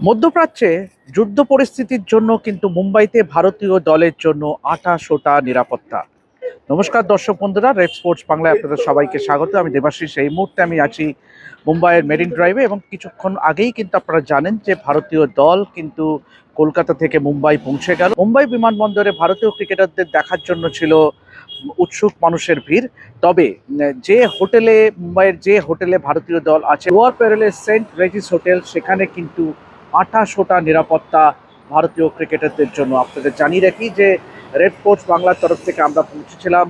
মধ্যপ্রাচ্যে যুদ্ধ পরিস্থিতির জন্য কিন্তু মুম্বাইতে ভারতীয় দলের জন্য আঁটা-সোটা নিরাপত্তা। নমস্কার দর্শক বন্ধুরা, রেড স্পোর্টস বাংলায় আপনাদের সবাইকে স্বাগত। আমি দেবাশিস। এই মুহূর্তে আমি আছি মুম্বাইয়ের মেরিন ড্রাইভে এবং কিছুক্ষণ আগেই কিন্তু আপনারা জানেন যে ভারতীয় দল কিন্তু কলকাতা থেকে মুম্বাই পৌঁছে গেল। মুম্বাই বিমানবন্দরে ভারতীয় ক্রিকেটারদের দেখার জন্য ছিল উৎসুক মানুষের ভিড়। তবে মুম্বাইয়ের যে হোটেলে ভারতীয় দল আছে, লোয়ার প্যারেলের সেন্ট রেজিস হোটেল, সেখানে কিন্তু আঁটা-সোটা নিরাপত্তা ভারতীয় ক্রিকেটারদের জন্য। আপনাদের জানিয়ে রাখি যে রেড স্পোর্টস বাংলার তরফ থেকে আমরা পৌঁছেছিলাম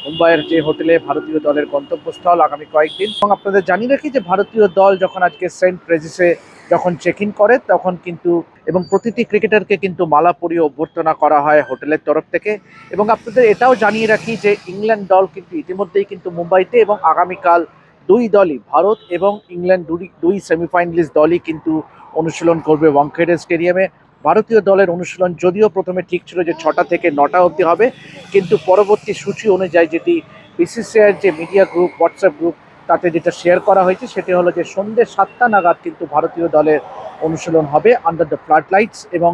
মুম্বাইয়ের যে হোটেলে ভারতীয় দলের গন্তব্যস্থল আগামী কয়েকদিন। এবং আপনাদের জানিয়ে রাখি যে ভারতীয় দল যখন আজকে সেন্ট রেজিসে যখন চেক ইন করে তখন কিন্তু এবং প্রতিটি ক্রিকেটারকে কিন্তু মালা পরিয়ে অভ্যর্থনা করা হয় হোটেলের তরফ থেকে। এবং আপনাদের এটাও জানিয়ে রাখি যে ইংল্যান্ড দল কিন্তু ইতিমধ্যেই কিন্তু মুম্বাইতে, এবং আগামীকাল দুই দলই, ভারত এবং ইংল্যান্ড, দুই সেমিফাইনালিস্ট দলই কিন্তু অনুশীলন করবে ওয়াংখেড়ে স্টেডিয়ামে। ভারতীয় দলের অনুশীলন যদিও প্রথমে ঠিক ছিল যে 6টা থেকে 9টা অবধি হবে, কিন্তু পরবর্তী সূচি অনুযায়ী যেটি বিসিসিআইয়ের যে মিডিয়া গ্রুপ, হোয়াটসঅ্যাপ গ্রুপ, তাতে যেটা শেয়ার করা হয়েছে সেটি হলো যে সন্ধ্যে 7টা নাগাদ কিন্তু ভারতীয় দলের অনুশীলন হবে আন্ডার দ্য ফ্লাড লাইটস। এবং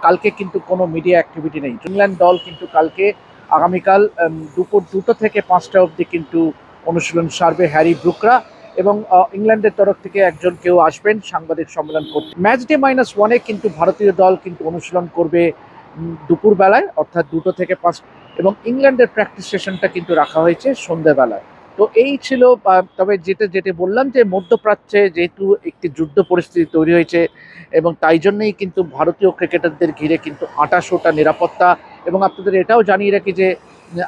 কালকে কিন্তু কোনো মিডিয়া অ্যাক্টিভিটি নেই। ইংল্যান্ড দল কিন্তু আগামীকাল দুপুর 2টো থেকে 5টা অবধি কিন্তু অনুশীলন সারবে হ্যারি ব্রুকরা, এবং ইংল্যান্ডের তরফ থেকে একজন কেউ আসবেন সাংবাদিক সম্মেলন করতে। ম্যাচ ডে -1-এ কিন্তু ভারতীয় দল কিন্তু অনুশীলন করবে দুপুরবেলায়, অর্থাৎ 2টো থেকে 5, এবং ইংল্যান্ডের প্র্যাকটিস সেশনটা কিন্তু রাখা হয়েছে সন্ধ্যেবেলায়। তো এই ছিল। তবে যেটা বললাম যে মধ্যপ্রাচ্যে যেহেতু একটি যুদ্ধ পরিস্থিতি তৈরি হয়েছে, এবং তাই জন্যই কিন্তু ভারতীয় ক্রিকেটারদের ঘিরে কিন্তু আঁটা-সোটা নিরাপত্তা। এবং আপনাদের এটাও জানিয়ে রাখি যে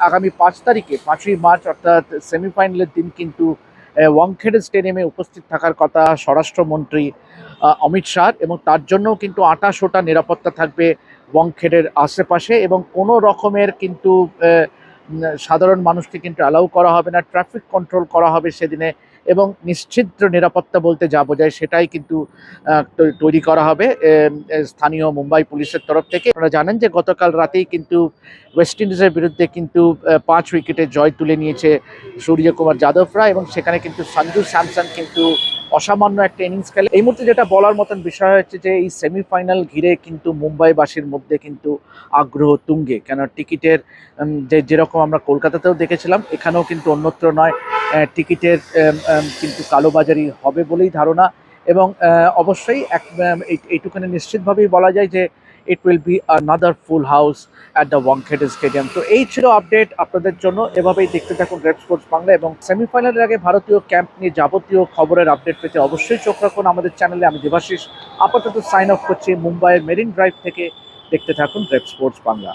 আগামী 5 তারিখে, 5ই মার্চ, অর্থাৎ সেমিফাইনালের দিন কিন্তু ওয়াংখেড়ে স্টেডিয়ামে উপস্থিত থাকার কথা স্বরাষ্ট্রমন্ত্রী অমিত শাহ, এবং তার জন্যও কিন্তু আঁটা-সোটা নিরাপত্তা থাকবে ওয়াংখেড়ের আশেপাশে। এবং কোনো রকমের কিন্তু সাধারণ মানুষকে কিন্তু অ্যালাউ করা হবে না, ট্রাফিক কন্ট্রোল করা হবে সেদিনে, এবং নিশ্ছিদ্র নিরাপত্তা বলতে যা বোঝায় সেটাই কিন্তু তৈরি করা হবে স্থানীয় মুম্বাই পুলিশের তরফ থেকে। আপনারা জানেন যে গতকাল রাতেই কিন্তু ওয়েস্ট ইন্ডিজের বিরুদ্ধে কিন্তু 5 উইকেটে জয় তুলে নিয়েছে সূর্যকুমার যাদবরা, এবং সেখানে কিন্তু সঞ্জু স্যামসন কিন্তু অসামান্য একটা ইনিংস খেলে। এই মুহূর্তে যেটা বলার মতন বিষয় হচ্ছে যে এই সেমিফাইনাল ঘিরে কিন্তু মুম্বাইবাসীর মধ্যে কিন্তু আগ্রহ তুঙ্গে, কেন টিকিটের যেরকম আমরা কলকাতাতেও দেখেছিলাম, এখানেও কিন্তু অন্যত্র নয়, টিকিটের কিন্তু কালোবাজারি হবে বলেই ধারণা। এবং অবশ্যই এইটুখানি নিশ্চিতভাবেই বলা যায় যে it will be another full house at the Wankhede stadium. তো এই ছিল আপডেট আপনাদের জন্য। এভাবেই দেখতে থাকুন রেড স্পোর্টস বাংলা, এবং সেমিফাইনালের আগে ভারতীয় ক্যাম্প নিয়ে যাবতীয় খবরের আপডেট পেতে অবশ্যই চোখ রাখুন আমাদের চ্যানেলে। আমি দেবাশিস আপাতত সাইন অফ করছি মুম্বাইয়ের মেরিন ড্রাইভ থেকে। দেখতে থাকুন রেড স্পোর্টস বাংলা।